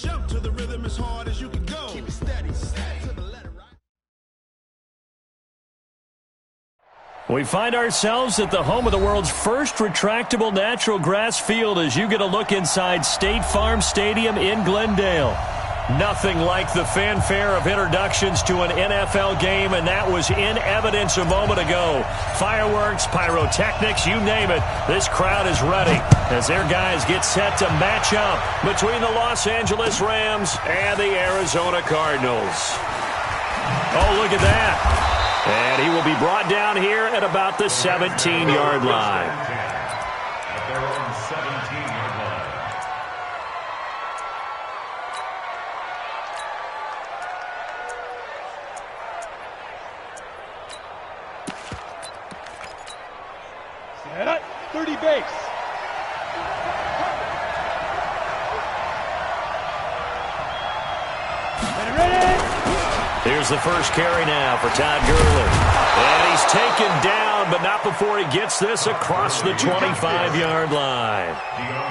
Jump to the rhythm as hard as you can go. Keep it steady, steady to the letter, right? We find ourselves at the home of the world's first retractable natural grass field as you get a look inside State Farm Stadium in Glendale. Nothing like the fanfare of introductions to an NFL game, and that was in evidence a moment ago. Fireworks, pyrotechnics, you name it. This crowd is ready as their guys get set to match up between the Los Angeles Rams and the Arizona Cardinals. Oh, look at that. And he will be brought down here at about the 17-yard line. At their own 17-yard line. Set up, 30 base. Here's the first carry now for Todd Gurley. And he's taken down, but not before he gets this across the 25-yard line.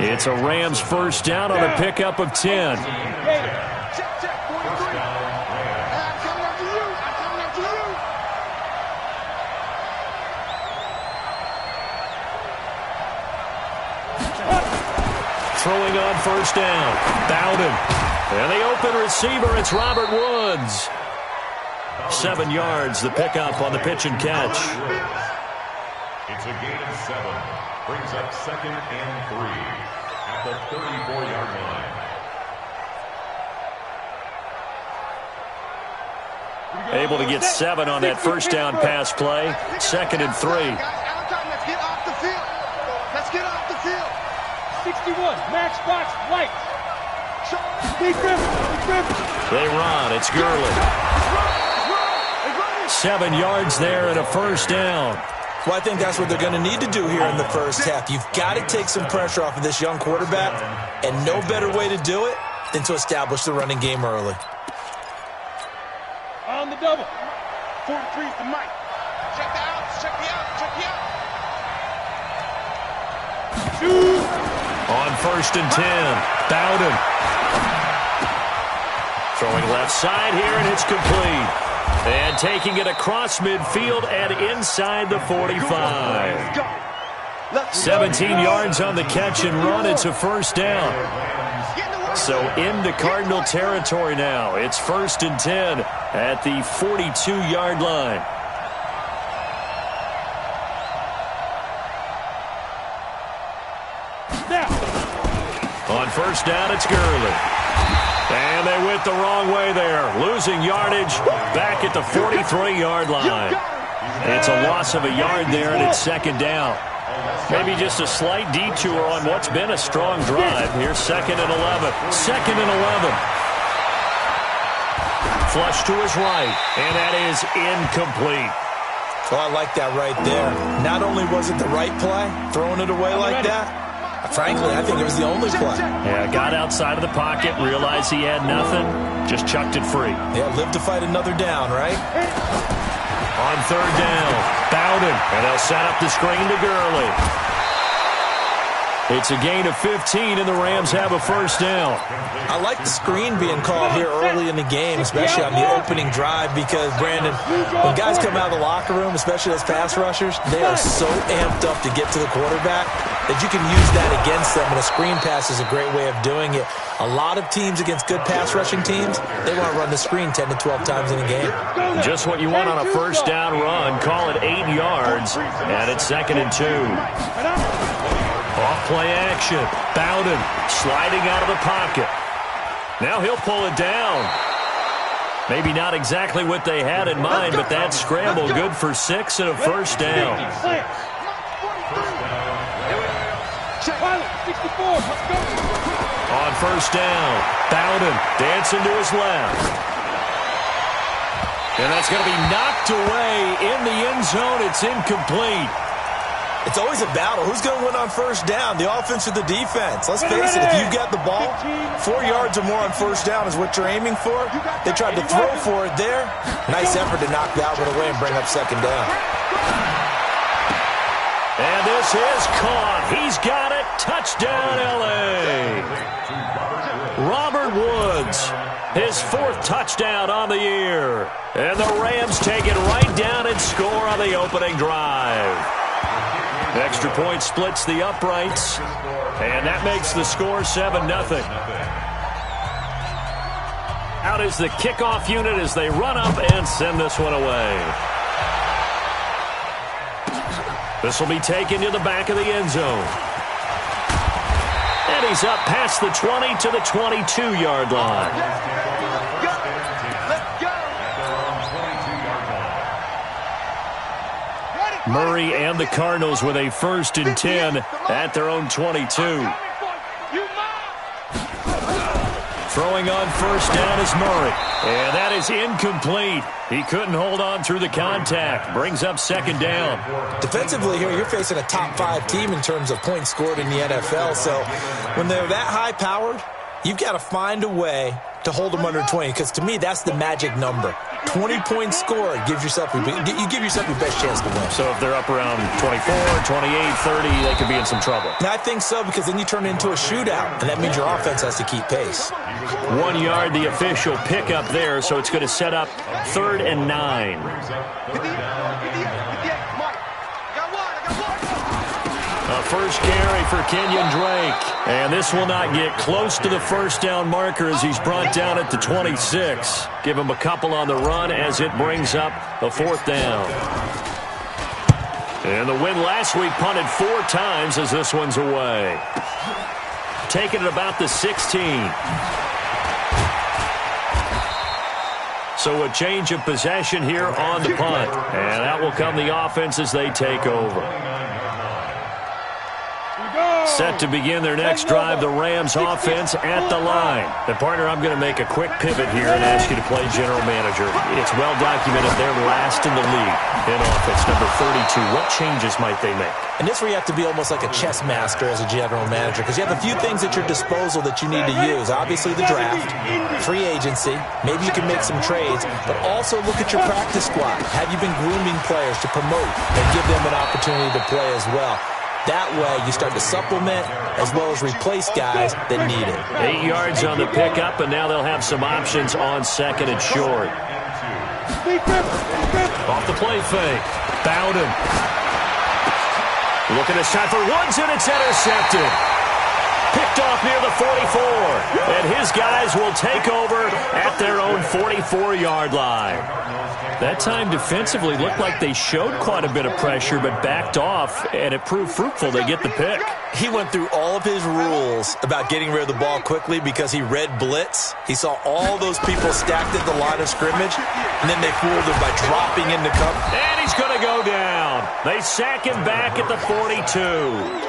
It's a Rams first down on a pickup of 10. Throwing on first down. Bowden. And the open receiver, it's Robert Woods. 7 yards, the pickup on the pitch and catch. It's a gain of 7. Brings up 2nd and 3 at the 34-yard line. Able to get 7 on that first down pass play. 2nd and 3. Let's get off the field. 61, max box, right. Big Rivers. They run. It's Gurley. 7 yards there and a first down. Well, I think that's what they're going to need to do here in the first half. You've got to take some pressure off of this young quarterback, and no better way to do it than to establish the running game early. On the double. 43 is the mic. Check the outs, check the out. Shoot. On first and 10, Bowden. Throwing left side here, and it's complete. And taking it across midfield and inside the 45. 17 yards on the catch and run. It's a first down. So into Cardinal territory now. It's first and 10 at the 42-yard line. On first down, it's Gurley. And they went the wrong way there. Losing yardage back at the 43-yard line. It's a loss of a yard there, and it's second down. Maybe just a slight detour on what's been a strong drive. Here's 2nd and 11. 2nd and 11. Flush to his right, and that is incomplete. Oh, I like that right there. Not only was it the right play, throwing it away like that, frankly, I think it was the only play. Yeah, got outside of the pocket, realized he had nothing, just chucked it free. Yeah, live to fight another down, right? On third down, Bowden, and they'll set up the screen to Gurley. It's a gain of 15, and the Rams have a first down. I like the screen being called here early in the game, especially on the opening drive, because, Brandon, when guys come out of the locker room, especially as pass rushers, they are so amped up to get to the quarterback that you can use that against them, and a screen pass is a great way of doing it. A lot of teams against good pass rushing teams, they want to run the screen 10 to 12 times in a game. Just what you want on a first down run. Call it 8 yards, and it's 2nd and 2. Off-play action. Bowden sliding out of the pocket. Now he'll pull it down. Maybe not exactly what they had in mind, but that scramble good for 6 and a first down. On first down, Bowden dancing to his left. And that's going to be knocked away in the end zone. It's incomplete. It's always a battle. Who's going to win on first down, the offense or the defense? Let's face it, if you've got the ball, 4 yards or more on first down is what you're aiming for. They tried to throw for it there. Nice effort to knock that one away and bring up second down. And this is caught. He's got it. Touchdown, L.A. Robert Robert Woods. His 4th touchdown on the year. And the Rams take it right down and score on the opening drive. Extra point splits the uprights. And that makes the score 7-0. Out is the kickoff unit as they run up and send this one away. This will be taken to the back of the end zone. And he's up past the 20 to the 22-yard line. Murray and the Cardinals with a 1st and 10 at their own 22. Throwing on 1st down is Murray. And that is incomplete. He couldn't hold on through the contact. Brings up 2nd down. Defensively here, you're facing a top 5 team in terms of points scored in the NFL. So when they're that high-powered, you've got to find a way to hold them under 20. Because to me, that's the magic number. 20 points scored gives yourself you give yourself your best chance to win. So if they're up around 24, 28, 30, they could be in some trouble. And I think so, because then you turn it into a shootout, and that means your offense has to keep pace. 1 yard, the official pickup there, so it's going to set up 3rd and 9. A first carry for Kenyon Drake. And this will not get close to the 1st down marker as he's brought down at the 26. Give him a couple on the run as it brings up the 4th down. And the win last week punted 4 times as this one's away. Taking it about the 16. So a change of possession here on the punt. And out will come the offense as they take over. Set to begin their next drive, the Rams offense at the line. And partner, I'm going to make a quick pivot here and ask you to play general manager. It's well documented they're last in the league in offense, number 32. What changes might they make? And this where you have to be almost like a chess master as a general manager, because you have a few things at your disposal that you need to use. Obviously the draft, free agency, maybe you can make some trades, but also look at your practice squad. Have you been grooming players to promote and give them an opportunity to play as well? That way, you start to supplement as well as replace guys that need it. 8 yards on the pickup, and now they'll have some options on 2nd and short. Off the play fake. Bowden. Looking a shot for Woods, and it's intercepted. Picked off near the 44. And his guys will take over at their own 44-yard line. That time defensively looked like they showed quite a bit of pressure but backed off, and it proved fruitful. They get the pick. He went through all of his rules about getting rid of the ball quickly because he read blitz. He saw all those people stacked at the line of scrimmage, and then they fooled him by dropping into cover. And he's going to go down. They sack him back at the 42.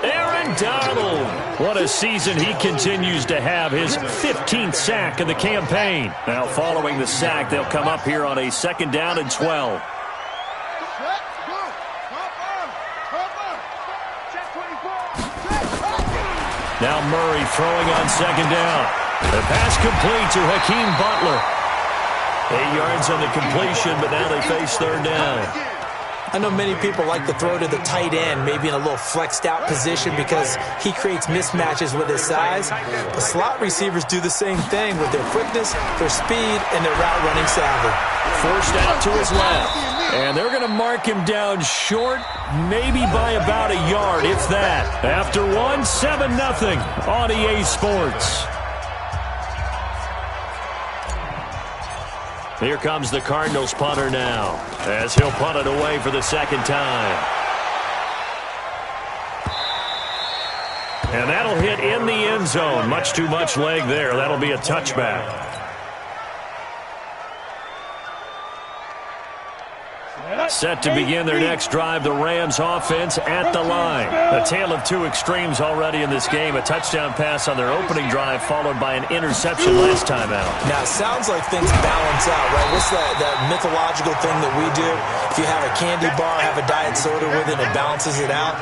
Aaron Donald. What a season he continues to have, his 15th sack of the campaign. Now following the sack, they'll come up here on a 2nd down and 12. Now Murray throwing on 2nd down. The pass complete to Hakeem Butler. 8 yards on the completion, but now they face 3rd down. I know many people like to throw to the tight end, maybe in a little flexed out position because he creates mismatches with his size. But slot receivers do the same thing with their quickness, their speed, and their route running savvy. Forced out to his left. And they're going to mark him down short, maybe by about a yard, if that. After 7-0 on EA Sports. Here comes the Cardinals punter now, as he'll punt it away for the 2nd time. And that'll hit in the end zone. Much too much leg there. That'll be a touchback. Set to begin their next drive, the Rams offense at the line. A tale of 2 extremes already in this game. A touchdown pass on their opening drive, followed by an interception last time out. Now, it sounds like things balance out, right? What's that mythological thing that we do? If you have a candy bar, have a diet soda with it, it balances it out.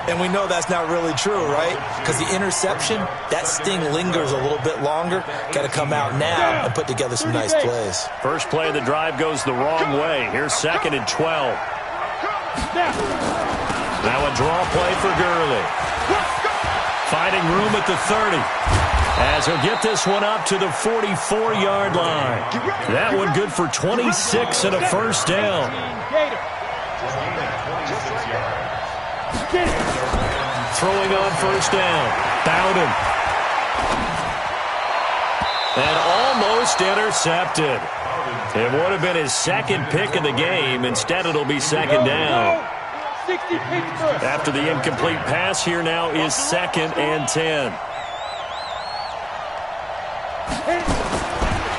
And we know that's not really true, right? Because the interception, that sting lingers a little bit longer. Got to come out now and put together some nice plays. First play of the drive goes the wrong way. Here's 2nd and 12. Now a draw play for Gurley. Finding room at the 30. as he'll get this one up to the 44-yard line. That one good for 26 and a first down. Throwing on first down. Bowden. And almost intercepted. It would have been his second pick of the game. Instead, it'll be second down. After the incomplete pass, here now is 2nd and 10.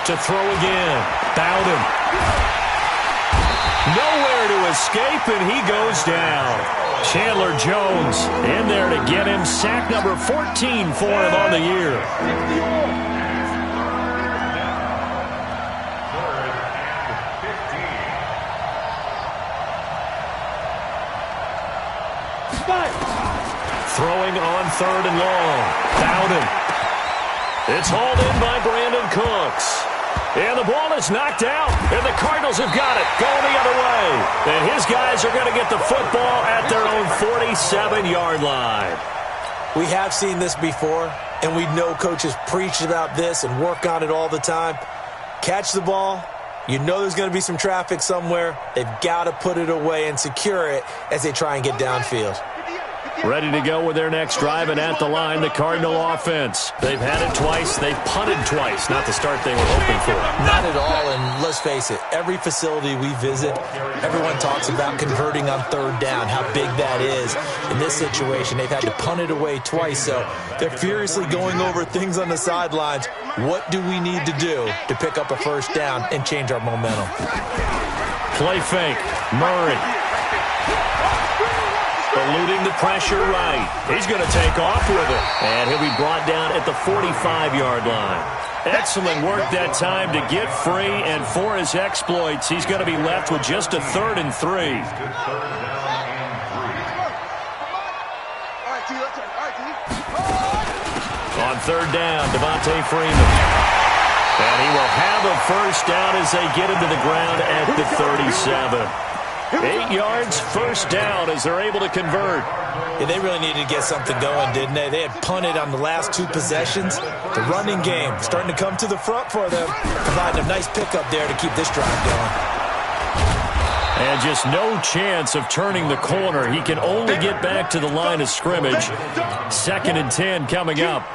To throw again. Bowden. Nowhere to escape, and he goes down. Chandler Jones in there to get him. Sack number 14 for him on the year. Throwing on 3rd and long. Bowden. It's hauled in by Brandon Cooks. And the ball is knocked out. And the Cardinals have got it. Going the other way. And his guys are going to get the football at their own 47-yard line. We have seen this before, and we know coaches preach about this and work on it all the time. Catch the ball. You know there's going to be some traffic somewhere. They've got to put it away and secure it as they try and get downfield. Ready to go with their next drive, and at the line, the Cardinal offense. They've had it twice. They've punted twice. Not the start they were hoping for. Not at all, and let's face it, every facility we visit, everyone talks about converting on 3rd down, how big that is. In this situation, they've had to punt it away twice, so they're furiously going over things on the sidelines. What do we need to do to pick up a first down and change our momentum? Play fake. Murray. Eluding the pressure right. He's going to take off with it. And he'll be brought down at the 45-yard line. Excellent work that time to get free, and for his exploits, he's going to be left with just a 3rd and 3. On 3rd down, Devontae Freeman. And he will have a first down as they get him to the ground at the 37. 8 yards, first down as they're able to convert. Yeah, they really needed to get something going, didn't they? They had punted on the last 2 possessions. The running game starting to come to the front for them, providing a nice pickup there to keep this drive going. And just no chance of turning the corner. He can only get back to the line of scrimmage. 2nd and 10 coming up.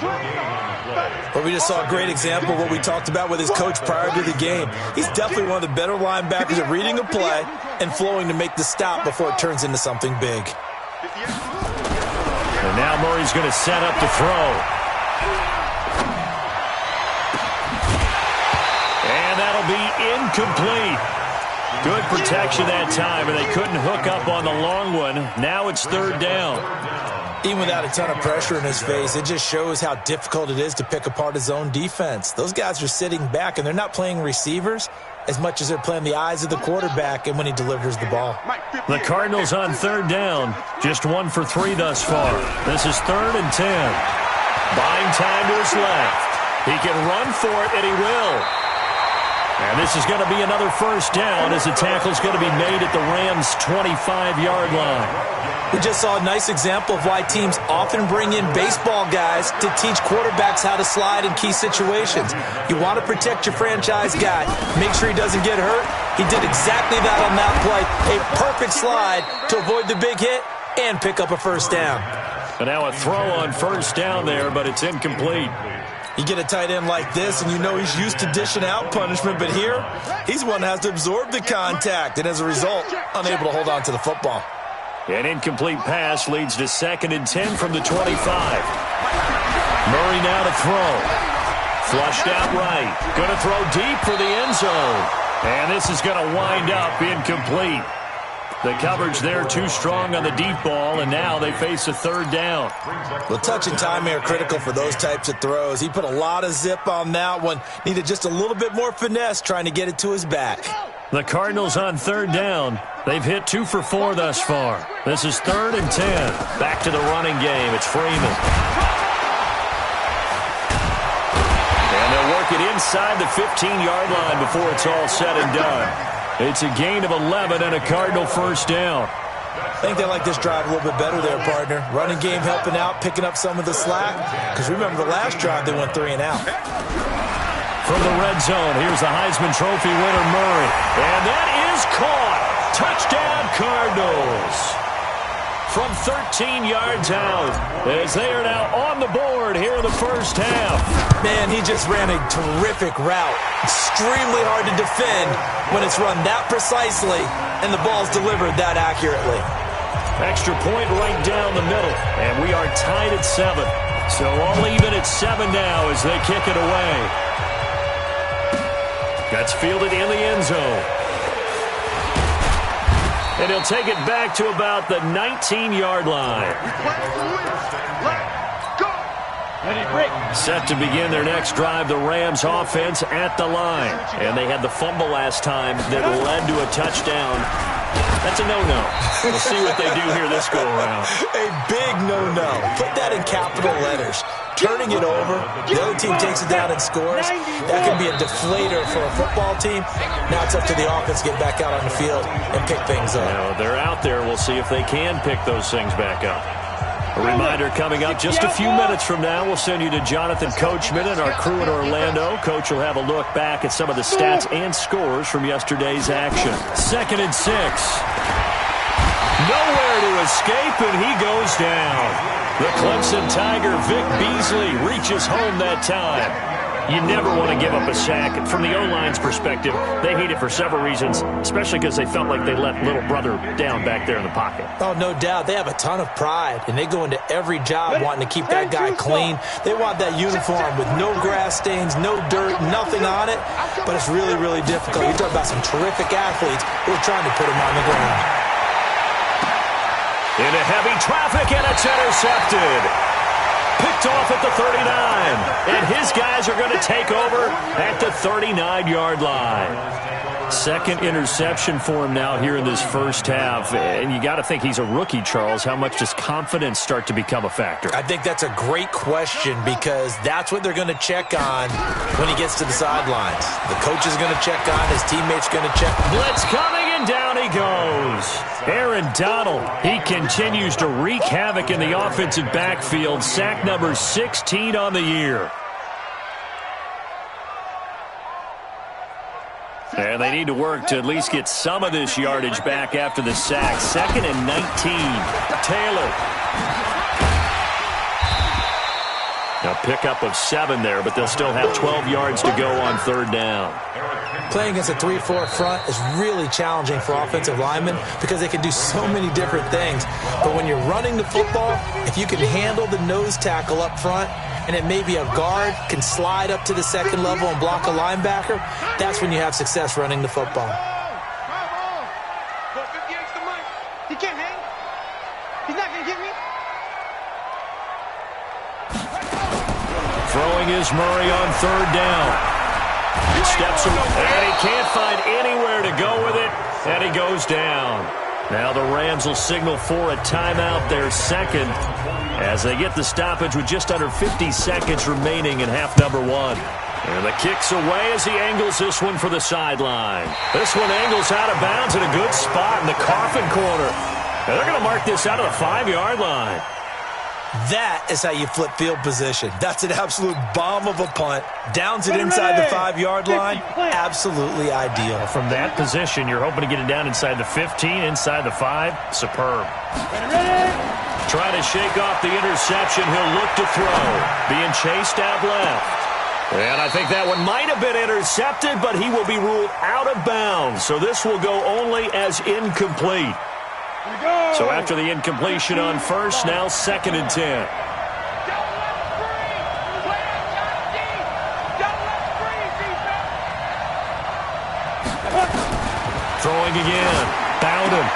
But we just saw a great example of what we talked about with his coach prior to the game. He's definitely one of the better linebackers at reading a play and flowing to make the stop before it turns into something big. And now Murray's going to set up to throw. And that'll be incomplete. Good protection that time, and they couldn't hook up on the long one. Now it's 3rd down. Even without a ton of pressure in his face, it just shows how difficult it is to pick apart his own defense. Those guys are sitting back, and they're not playing receivers as much as they're playing the eyes of the quarterback and when he delivers the ball. The Cardinals on 3rd down, just 1 for 3 thus far. This is 3rd and 10. Buying time to his left. He can run for it, and he will. And this is going to be another first down as the tackle's going to be made at the Rams' 25-yard line. We just saw a nice example of why teams often bring in baseball guys to teach quarterbacks how to slide in key situations. You want to protect your franchise guy. Make sure he doesn't get hurt. He did exactly that on that play. A perfect slide to avoid the big hit and pick up a first down. And now a throw on first down there, but it's incomplete. You get a tight end like this, and you know he's used to dishing out punishment, but here, he's one that has to absorb the contact, and as a result, unable to hold on to the football. An incomplete pass leads to 2nd and 10 from the 25. Murray now to throw. Flushed out right. Going to throw deep for the end zone. And this is going to wind up incomplete. The coverage there too strong on the deep ball, and now they face a 3rd down. Well, touch and time are critical for those types of throws. He put a lot of zip on that one. Needed just a little bit more finesse trying to get it to his back. The Cardinals on 3rd down. They've hit 2 for 4 thus far. This is 3rd and 10. Back to the running game. It's Freeman. And they'll work it inside the 15-yard line before it's all said and done. It's a gain of 11 and a Cardinal first down. I think they like this drive a little bit better there, partner. Running game helping out, picking up some of the slack. Because remember the last drive, they went 3 and out. From the red zone, here's the Heisman Trophy winner, Murray. And that is caught. Touchdown, Cardinals. From 13 yards out, as they are now on the board here in the first half. Man, he just ran a terrific route. Extremely hard to defend when it's run that precisely and the ball's delivered that accurately. Extra point right down the middle, and we are tied at 7. So all even at 7 now as they kick it away. That's fielded in the end zone. And he'll take it back to about the 19-yard line. Set to begin their next drive, the Rams offense at the line. And they had the fumble last time that led to a touchdown. That's a no-no. We'll see what they do here this go-around. A big no-no. Put that in capital letters. Turning it over, the other team takes it down and scores. That can be a deflator for a football team. Now it's up to the offense to get back out on the field and pick things up. They're out there. We'll see if they can pick those things back up. A reminder coming up just a few minutes from now. We'll send you to Jonathan Coachman and our crew in Orlando. Coach will have a look back at some of the stats and scores from yesterday's action. 2nd and 6. Nowhere to escape, and he goes down. The Clemson Tiger, Vic Beasley, reaches home that time. You never want to give up a sack. From the O-line's perspective, they hate it for several reasons, especially because they felt like they let little brother down back there in the pocket. Oh, no doubt. They have a ton of pride, and they go into every job wanting to keep that guy clean. They want that uniform with no grass stains, no dirt, nothing on it, but it's really, really difficult. You're talking about some terrific athletes who are trying to put him on the ground. Into heavy traffic, and it's intercepted. Picked off at the 39. And his guys are going to take over at the 39-yard line. Second interception for him now here in this first half. And you got to think he's a rookie, Charles. How much does confidence start to become a factor? I think that's a great question because that's what they're going to check on when he gets to the sidelines. The coach is going to check on, his teammates going to check. Blitz coming, and down he goes. Aaron Donald, he continues to wreak havoc in the offensive backfield. Sack number 16 on the year. And they need to work to at least get some of this yardage back after the sack. 2nd and 19. Taylor. A pickup of 7 there, but they'll still have 12 yards to go on 3rd down. Playing against a 3-4 front is really challenging for offensive linemen because they can do so many different things. But when you're running the football, if you can handle the nose tackle up front, and it may be a guard can slide up to the 2nd level and block a linebacker, that's when you have success running the football. He can't hang. He's not going to get me. Throwing is Murray on 3rd down. He steps away, and he can't find anywhere to go with it, and he goes down. Now the Rams will signal for a timeout, their 2nd, as they get the stoppage with just under 50 seconds remaining in half number 1. And the kick's away as he angles this one for the sideline. This one angles out of bounds in a good spot in the coffin corner. And they're going to mark this out of the 5-yard line. That is how you flip field position. That's an absolute bomb of a punt. Downs it inside the 5-yard line. Absolutely ideal. From that position, you're hoping to get it down inside the 15, inside the 5. Superb. Trying to shake off the interception. He'll look to throw. Being chased out left. And I think that one might have been intercepted, but he will be ruled out of bounds. So this will go only as incomplete. So after the incompletion on 1st, now 2nd and 10. Throwing again. Bowden.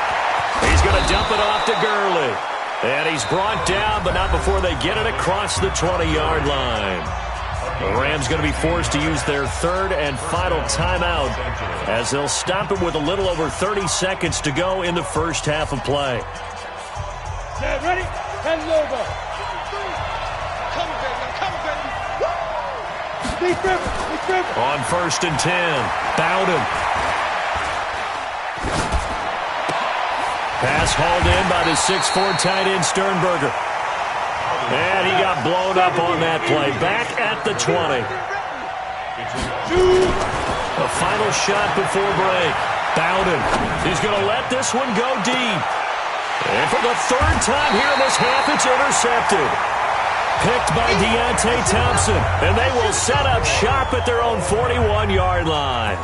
He's going to dump it off to Gurley. And he's brought down, but not before they get it across the 20-yard line. The Rams going to be forced to use their 3rd and final timeout as they'll stop it with a little over 30 seconds to go in the first half of play. Ready? And over. Come, baby. On 1st and 10, Bowden. Pass hauled in by the 6'4" tight end Sternberger. And he got blown up on that play. Back at the 20. The final shot before break. Bowden. He's going to let this one go deep. And for the third time here in this half, it's intercepted. Picked by Deontay Thompson. And they will set up shop at their own 41-yard line.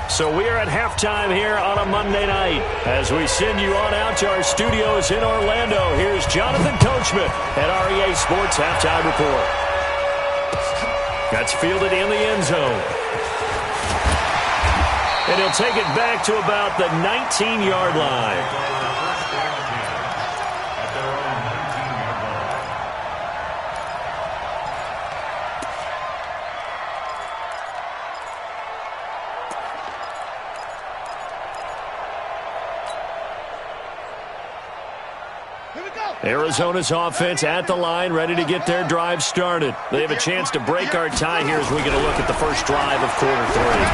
So we are at halftime here on a Monday night. As we send you on out to our studios in Orlando, here's Jonathan Coachman at REA Sports Halftime Report. That's fielded in the end zone. And he'll take it back to about the 19-yard line. Arizona's offense at the line, ready to get their drive started. They have a chance to break our tie here as we get a look at the first drive of quarter three.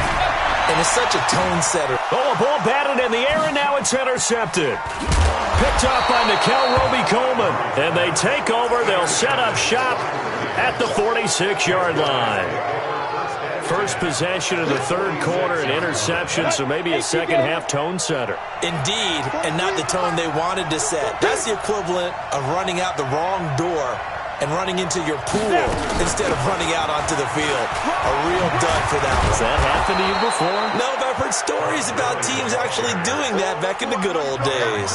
And it's such a tone setter. Oh, a ball batted in the air, and now it's intercepted. Picked off by Nickel Roby-Coleman. And they take over. They'll set up shop at the 46-yard line. First possession of the third quarter, an interception, so maybe a second-half tone setter. Indeed, and not the tone they wanted to set. That's the equivalent of running out the wrong door and running into your pool instead of running out onto the field. A real dud for that one. Has that happened to you before? No, but I've heard stories about teams actually doing that back in the good old days.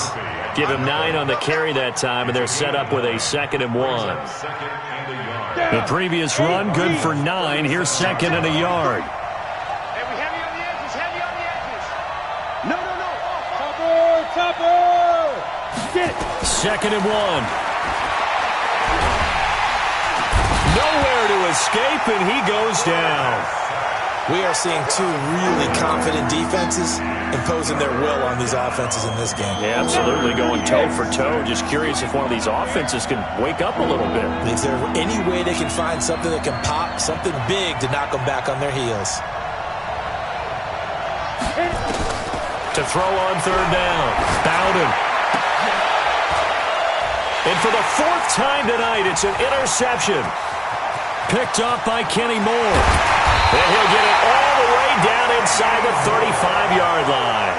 Give him 9 on the carry that time, and they're set up with a 2nd and 1. The previous run, good for 9. Here's 2nd and a yard. Hey, we heavy on the edges, heavy on the edges. No. Topper. Get it. 2nd and 1. Nowhere to escape, and he goes down. We are seeing two really confident defenses imposing their will on these offenses in this game. Yeah, absolutely, going toe for toe. Just curious if one of these offenses can wake up a little bit. Is there any way they can find something that can pop, something big to knock them back on their heels? To throw on third down, Bowden. And for the 4th time tonight, it's an interception. Picked off by Kenny Moore. And he'll get it all the way down inside the 35-yard line.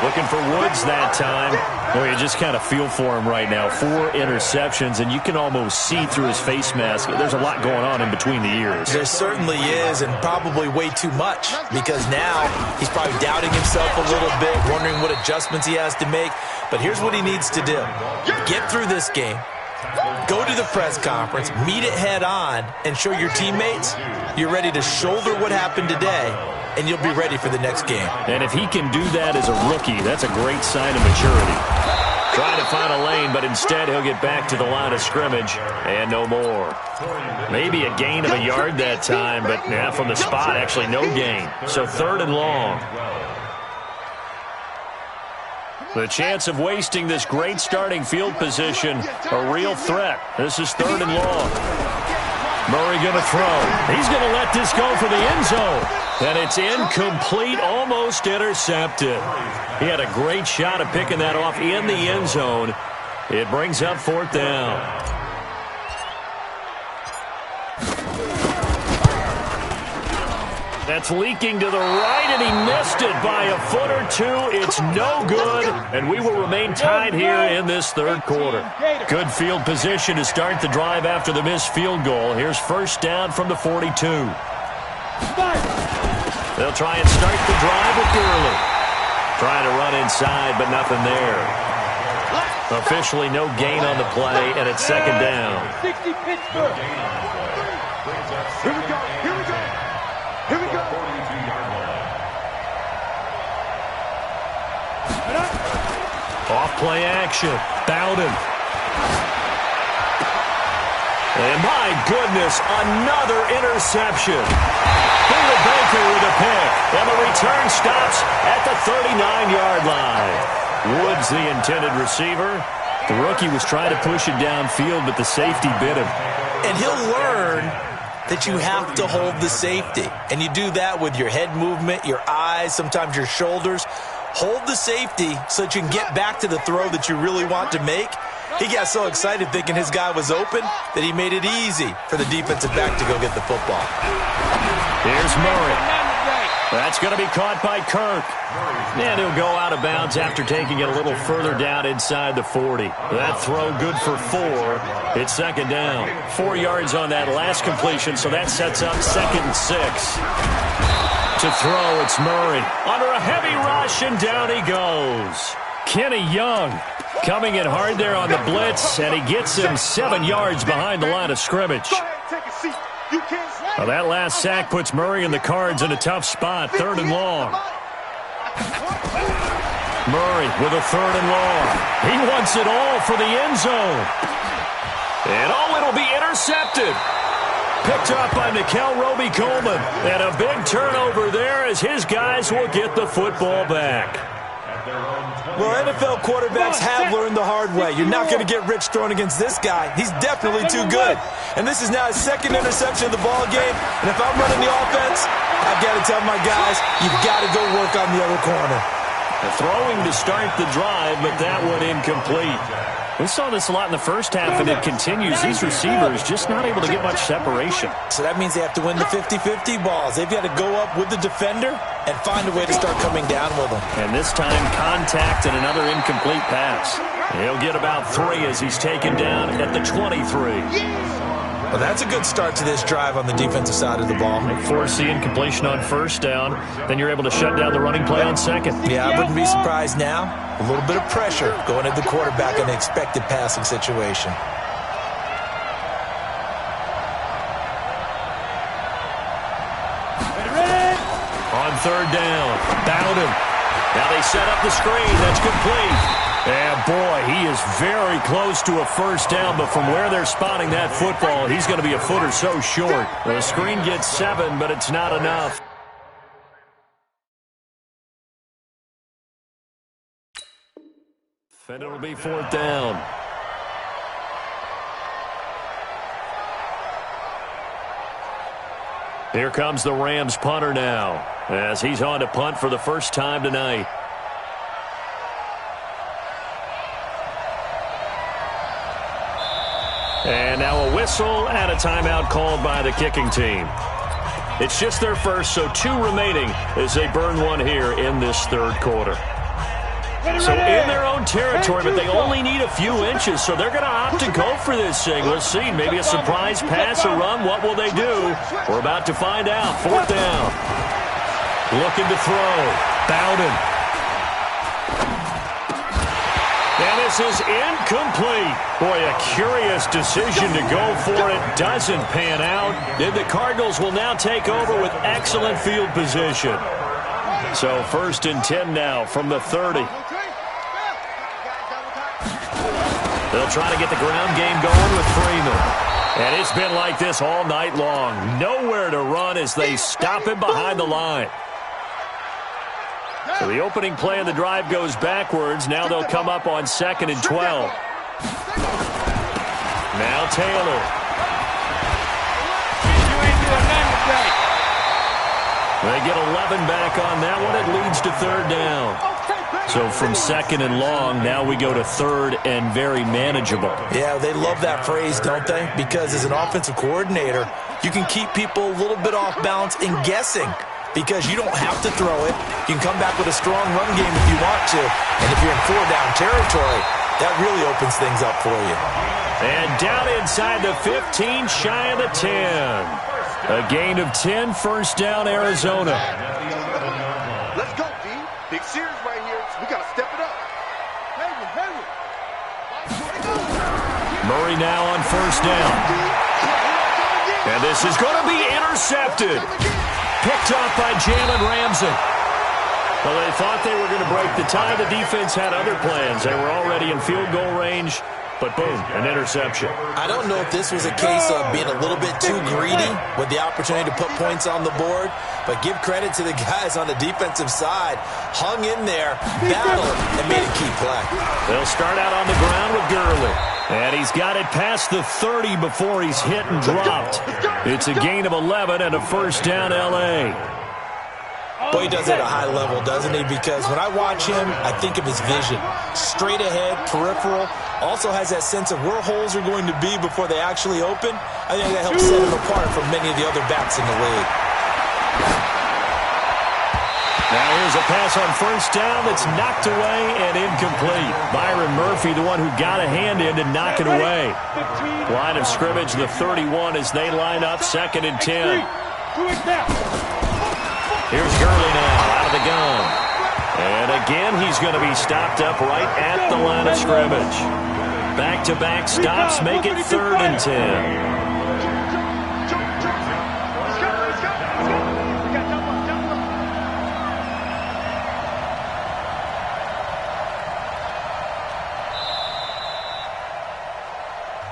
Looking for Woods that time. Well, you just kind of feel for him right now. 4 interceptions, and you can almost see through his face mask. There's a lot going on in between the ears. There certainly is, and probably way too much, because now he's probably doubting himself a little bit, wondering what adjustments he has to make. But here's what he needs to do. Get through this game. Go to the press conference, meet it head on, and show your teammates you're ready to shoulder what happened today, and you'll be ready for the next game. And if he can do that as a rookie, that's a great sign of maturity. Trying to find a lane, but instead he'll get back to the line of scrimmage, and no more. Maybe a gain of a yard that time, but from the spot, actually no gain. So 3rd and long. The chance of wasting this great starting field position, a real threat. This is 3rd and long. Murray going to throw. He's going to let this go for the end zone. And it's incomplete, almost intercepted. He had a great shot at picking that off in the end zone. It brings up 4th down. That's leaking to the right, and he missed it by a foot or 2. It's no good, and we will remain tied here in this 3rd quarter. Good field position to start the drive after the missed field goal. Here's 1st down from the 42. They'll try and start the drive with Gurley. Trying to run inside, but nothing there. Officially no gain on the play, and it's 2nd down. 60 Pittsburgh. Here we go. Here we go. Off play action. Bowden. And my goodness, another interception. Buda Baker with a pick. And the return stops at the 39-yard line. Woods, the intended receiver. The rookie was trying to push it downfield, but the safety bit him. And he'll learn that you have to hold the safety. And you do that with your head movement, your eyes, sometimes your shoulders. hold the safety so that you can get back to the throw that you really want to make. He got so excited thinking his guy was open that he made it easy for the defensive back to go get the football. Here's Murray. That's going to be caught by Kirk. And he'll go out of bounds after taking it a little further down inside the 40. That throw good for 4. It's second down. 4 yards on that last completion, so that sets up 2nd and 6. To throw, it's Murray. Under a heavy rush, and down he goes. Kenny Young coming in hard there on the blitz, and he gets him 7 yards behind the line of scrimmage. Well, that last sack puts Murray and the Cards in a tough spot, 3rd and long. Murray with a 3rd and long. He wants it all for the end zone. And it'll be intercepted. Picked up by Nickel Roby-Coleman. And a big turnover there as his guys will get the football back. Well, NFL quarterbacks have learned the hard way. You're not going to get rich throwing against this guy. He's definitely too good. And this is now his 2nd interception of the ball game. And if I'm running the offense, I've got to tell my guys, you've got to go work on the other corner. Throwing to start the drive, but that one incomplete. We saw this a lot in the first half, and it continues. These receivers just not able to get much separation. So that means they have to win the 50-50 balls. They've got to go up with the defender and find a way to start coming down with them. And this time, contact and another incomplete pass. He'll get about 3 as he's taken down at the 23. Well, that's a good start to this drive on the defensive side of the ball. Force the incompletion on 1st down. Then you're able to shut down the running play on 2nd. Yeah, I wouldn't be surprised now. A little bit of pressure going at the quarterback in an expected passing situation. On 3rd down, Bowden. Now they set up the screen. That's complete. And boy, he is very close to a 1st down, but from where they're spotting that football, he's going to be a foot or so short. The screen gets 7, but it's not enough. And it'll be 4th down. Here comes the Rams punter now, as he's on to punt for the first time tonight. And now a whistle and a timeout called by the kicking team. It's just their first, so 2 remaining as they burn one here in this 3rd quarter. So in their own territory, but they only need a few inches, so they're going to opt to go for this thing. We'll see. Maybe a surprise pass or run. What will they do? We're about to find out. 4th down. Looking to throw. Bowden. And this is incomplete. Boy, a curious decision to go for it. Doesn't pan out. And the Cardinals will now take over with excellent field position. So 1st and 10 now from the 30. They'll try to get the ground game going with Freeman. And it's been like this all night long. Nowhere to run as they stop him behind the line. So the opening play of the drive goes backwards. Now they'll come up on 2nd and 12. Now Taylor. They get 11 back on that one. It leads to 3rd down. So from 2nd and long, now we go to 3rd and very manageable. Yeah, they love that phrase, don't they? Because as an offensive coordinator, you can keep people a little bit off balance and guessing. Because you don't have to throw it. You can come back with a strong run game if you want to. And if you're in 4-down territory, that really opens things up for you. And down inside the 15, shy of the 10. A gain of 10, 1st down, Arizona. Let's go, D. Big series right here. We got to step it up. Murray now on 1st down. And this is going to be intercepted. Picked up by Jalen Ramsey. Well, they thought they were going to break the tie. The defense had other plans. They were already in field goal range. But boom, an interception. I don't know if this was a case of being a little bit too greedy with the opportunity to put points on the board, but give credit to the guys on the defensive side. Hung in there, battled, and made a key play. They'll start out on the ground with Gurley. And he's got it past the 30 before he's hit and dropped. It's a gain of 11 and a 1st down, L.A. Boy, he does it at a high level, doesn't he? Because when I watch him, I think of his vision. Straight ahead, peripheral. Also has that sense of where holes are going to be before they actually open. I think that helps set him apart from many of the other backs in the league. Now here's a pass on first down that's knocked away and incomplete. Byron Murphy, the one who got a hand in to knock it away. Line of scrimmage, the 31 as they line up, 2nd and 10. Here's Gurley now out of the gun. And again, he's going to be stopped up right at the line of scrimmage. Back-to-back stops make it 3rd and 10.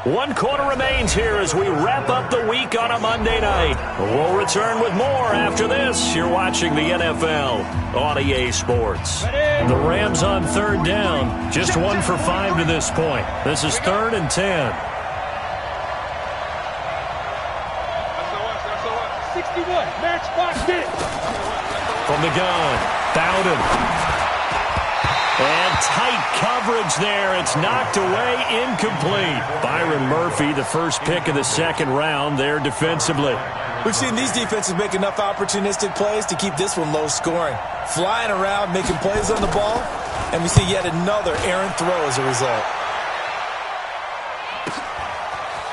One quarter remains here as we wrap up the week on a Monday night. We'll return with more after this. You're watching the NFL on EA Sports. The Rams on 3rd down. Just 1 for 5 to this point. This is 3rd and 10. 61, match box it. From the gun, Bowden. And tight coverage there. It's knocked away, incomplete. Byron Murphy, the first pick of the 2nd round there defensively. We've seen these defenses make enough opportunistic plays to keep this one low scoring. Flying around, making plays on the ball, and we see yet another errant throw as a result.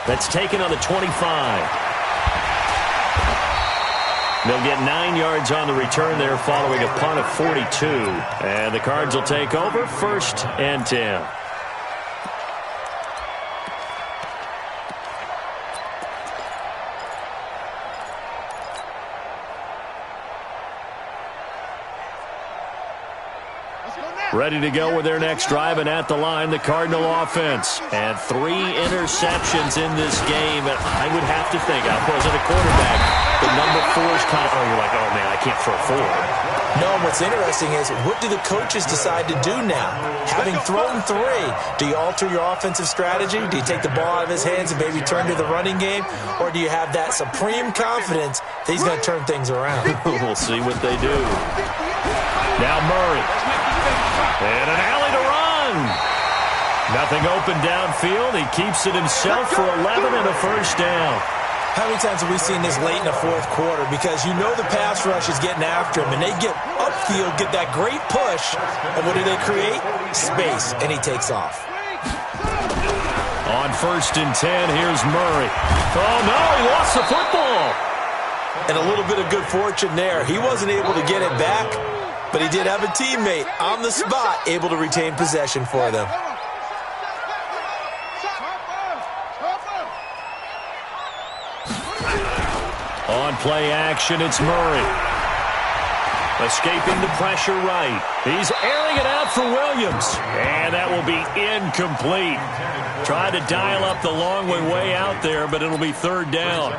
That's taken on the 25. They'll get 9 yards on the return there following a punt of 42. And the Cards will take over, 1st and 10. Ready to go with their next drive, and at the line, the Cardinal offense. And 3 interceptions in this game. And I would have to think, I wasn't a quarterback, but number 4 is kind of, you're like, oh, man, I can't throw 4. No, what's interesting is, what do the coaches decide to do now? Having thrown 3, do you alter your offensive strategy? Do you take the ball out of his hands and maybe turn to the running game? Or do you have that supreme confidence that he's going to turn things around? We'll see what they do. Now Murray. And an alley to run. Nothing open downfield. He keeps it himself for 11 and a first down. How many times have we seen this late in the 4th quarter? Because you know the pass rush is getting after him, and they get upfield, get that great push, and what do they create? Space, and he takes off. On 1st and 10, here's Murray. Oh, no, he lost the football. And a little bit of good fortune there. He wasn't able to get it back, but he did have a teammate on the spot able to retain possession for them. On play action, it's Murray. Escaping the pressure right. He's airing it out for Williams. And that will be incomplete. Tried to dial up the long way out there, but it'll be 3rd down.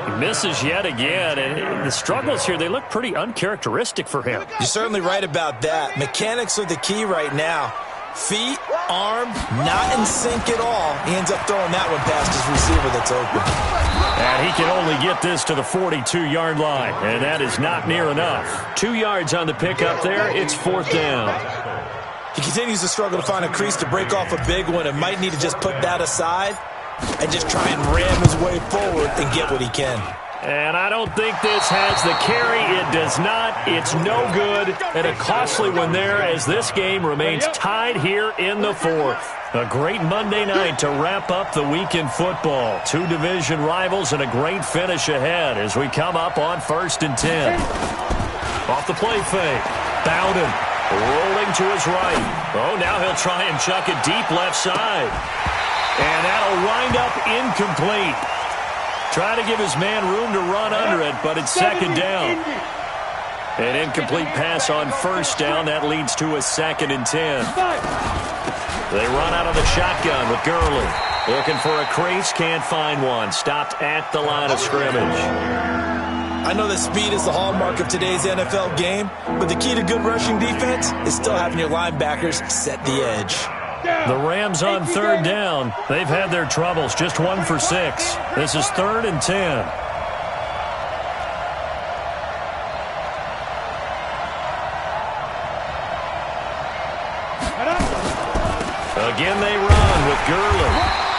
He misses yet again. And the struggles here, they look pretty uncharacteristic for him. You're certainly right about that. Mechanics are the key right now. Feet, arm, not in sync at all. He ends up throwing that one past his receiver that's open. And he can only get this to the 42-yard line, and that is not near enough. 2 yards on the pickup there. It's 4th down. He continues to struggle to find a crease to break off a big one and might need to just put that aside and just try and ram his way forward and get what he can. And I don't think this has the carry. It does not. It's no good. And a costly one there as this game remains tied here in the 4th. A great Monday night to wrap up the week in football. 2 division rivals and a great finish ahead as we come up on 1st and 10. Off the play fake. Bowden rolling to his right. Oh, now he'll try and chuck it deep left side. And that'll wind up incomplete. Try to give his man room to run under it, but it's 2nd down. An incomplete pass on 1st down. That leads to a 2nd and 10. They run out of the shotgun with Gurley. Looking for a crease, can't find one. Stopped at the line of scrimmage. I know that speed is the hallmark of today's NFL game, but the key to good rushing defense is still having your linebackers set the edge. The Rams on 3rd down. They've had their troubles. Just 1 for 6. This is 3rd and 10. Again they run with Gurley.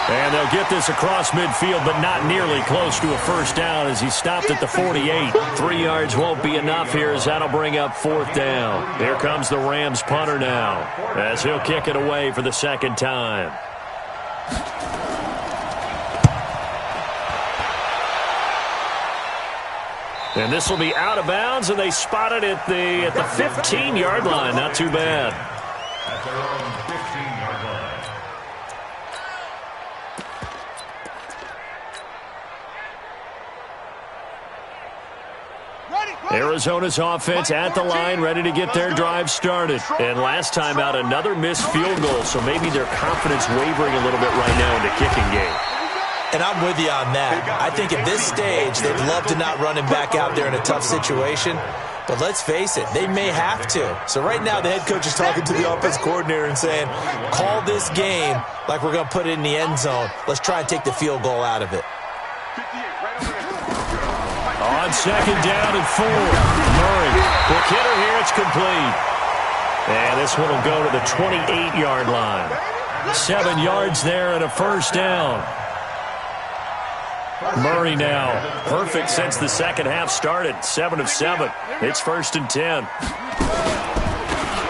And they'll get this across midfield, but not nearly close to a first down as he stopped at the 48. 3 yards won't be enough here as that'll bring up 4th down. Here comes the Rams punter now as he'll kick it away for the second time. And this will be out of bounds, and they spot it at the 15-yard line. Not too bad. At their own 15-yard line. Arizona's offense at the line, ready to get their drive started. And last time out, another missed field goal, so maybe their confidence wavering a little bit right now in the kicking game. And I'm with you on that. I think at this stage, they'd love to not run him back out there in a tough situation. But let's face it, they may have to. So right now, the head coach is talking to the offense coordinator and saying, call this game like we're going to put it in the end zone. Let's try and take the field goal out of it. On second down and 4. Murray. Quick hitter here. It's complete. And this one will go to the 28-yard line. 7 yards there and a first down. Murray now perfect since the second half started. 7 of 7. It's 1st and 10.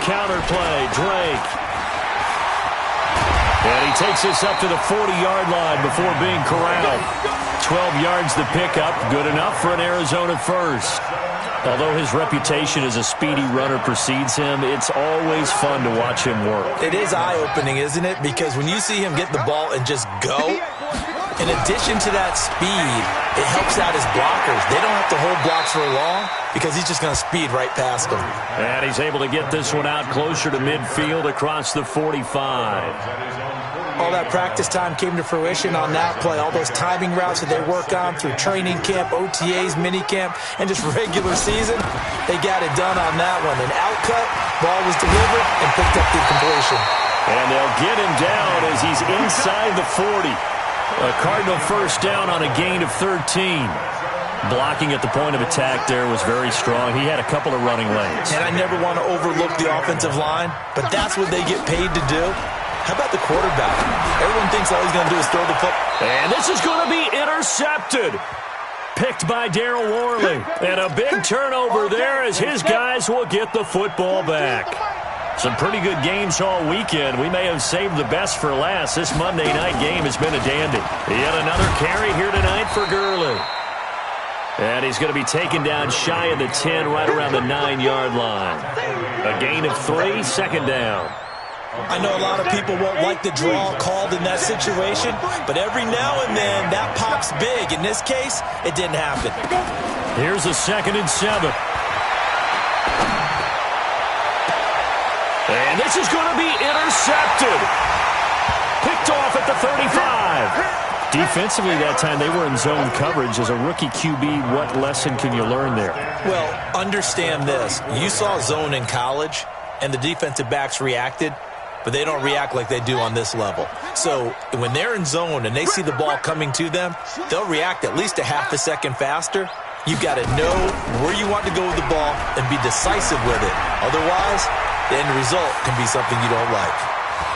Counter play. Drake. And he takes this up to the 40-yard line before being corralled. 12 yards the pickup, good enough for an Arizona first. Although his reputation as a speedy runner precedes him, it's always fun to watch him work. It is eye-opening, isn't it? Because when you see him get the ball and just go, in addition to that speed, it helps out his blockers. They don't have to hold blocks for long because he's just going to speed right past them. And he's able to get this one out closer to midfield across the 45. All that practice time came to fruition on that play. All those timing routes that they work on through training camp, OTAs, minicamp, and just regular season, they got it done on that one. An outcut, ball was delivered, and picked up the completion. And they'll get him down as he's inside the 40. A Cardinal first down on a gain of 13. Blocking at the point of attack there was very strong. He had a couple of running lanes. And I never want to overlook the offensive line, but that's what they get paid to do. How about the quarterback? Everyone thinks all he's going to do is throw the football. And this is going to be intercepted. Picked by Darryl Worley. And a big turnover there as his guys will get the football back. Some pretty good games all weekend. We may have saved the best for last. This Monday night game has been a dandy. Yet another carry here tonight for Gurley. And he's going to be taken down shy of the 10, right around the 9-yard line. A gain of 3, second down. I know a lot of people won't like the draw called in that situation, but every now and then that pops big. In this case, it didn't happen. Here's a 2nd and 7. And this is going to be intercepted. Picked off at the 35. Defensively that time, they were in zone coverage. As a rookie QB, what lesson can you learn there? Well, understand this. You saw zone in college, and the defensive backs reacted, but they don't react like they do on this level. So when they're in zone and they see the ball coming to them, they'll react at least a half a second faster. You've got to know where you want to go with the ball and be decisive with it. Otherwise, the end result can be something you don't like.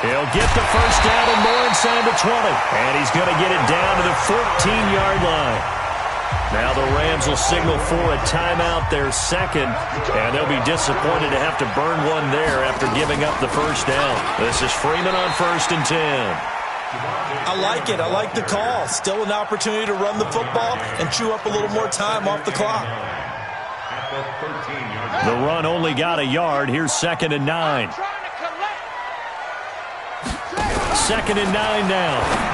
He'll get the first down and more inside the 20. And he's going to get it down to the 14-yard line. Now the Rams will signal for a timeout, their second, and they'll be disappointed to have to burn one there after giving up the first down. This is Freeman on 1st and 10. I like it. I like the call. Still an opportunity to run the football and chew up a little more time off the clock. The run only got a yard. Here's 2nd and 9. 2nd and 9 now.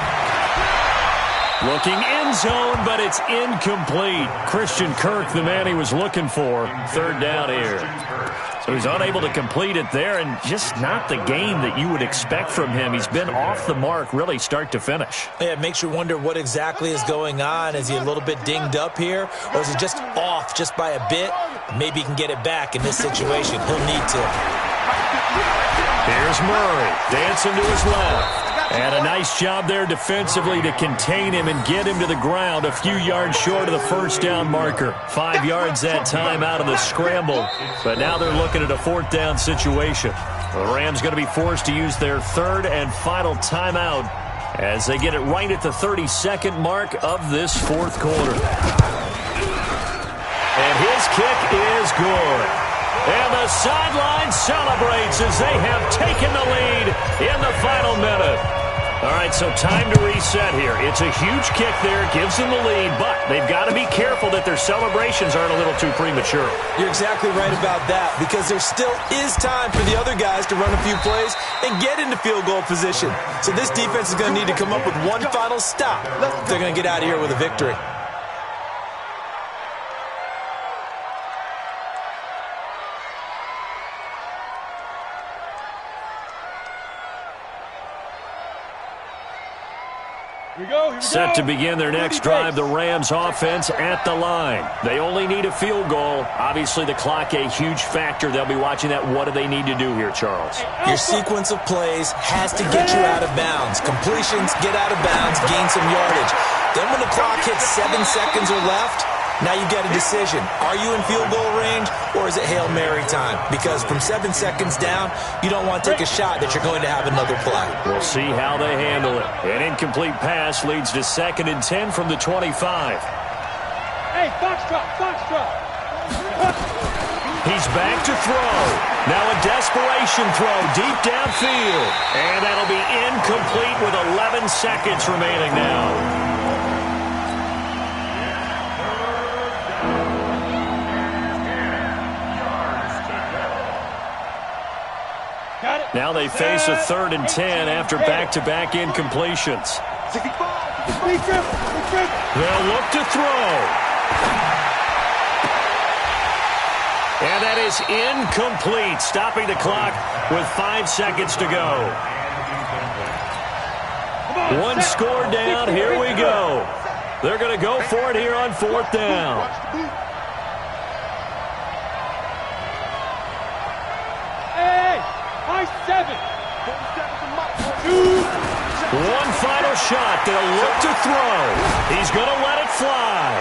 Looking end zone, but it's incomplete. Christian Kirk, the man he was looking for. 3rd down here. So he's unable to complete it there, and just not the game that you would expect from him. He's been off the mark really start to finish. Yeah, it makes you wonder what exactly is going on. Is he a little bit dinged up here, or is he just off just by a bit? Maybe he can get it back in this situation. He'll need to. Here's Murray, dancing to his left. And a nice job there defensively to contain him and get him to the ground a few yards short of the first down marker. 5 yards that time out of the scramble. But now they're looking at a 4th down situation. The Rams going to be forced to use their third and final timeout as they get it right at the 32nd mark of this fourth quarter. And his kick is good. And the sideline celebrates as they have taken the lead in the final minute. All right, so time to reset here. It's a huge kick there, gives them the lead, but they've got to be careful that their celebrations aren't a little too premature. You're exactly right about that, because there still is time for the other guys to run a few plays and get into field goal position. So this defense is going to need to come up with one final stop if they're going to get out of here with a victory. Set to begin their next drive, the Rams offense at the line. They only need a field goal. Obviously, the clock a huge factor. They'll be watching that. What do they need to do here, Charles? Your sequence of plays has to get you out of bounds. Completions, get out of bounds, gain some yardage. Then when the clock hits 7 seconds or left, now you get a decision. Are you in field goal range, or is it Hail Mary time? Because from 7 seconds down, you don't want to take a shot that you're going to have another play. We'll see how they handle it. An incomplete pass leads to 2nd and 10 from the 25. Hey, Foxtrot, Foxtrot. He's back to throw. Now a desperation throw deep downfield. And that'll be incomplete with 11 seconds remaining now. Now they face a 3rd and 10 after back-to-back incompletions. They'll look to throw. And that is incomplete, stopping the clock with 5 seconds to go. One score down, here we go. They're going to go for it here on 4th down. One final shot. They'll look to throw. He's going to let it fly.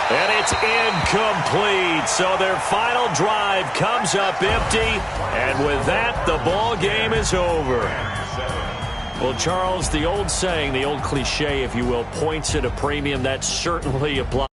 And it's incomplete. So their final drive comes up empty. And with that, the ball game is over. Well, Charles, the old saying, the old cliche, if you will, points at a premium, that certainly applies.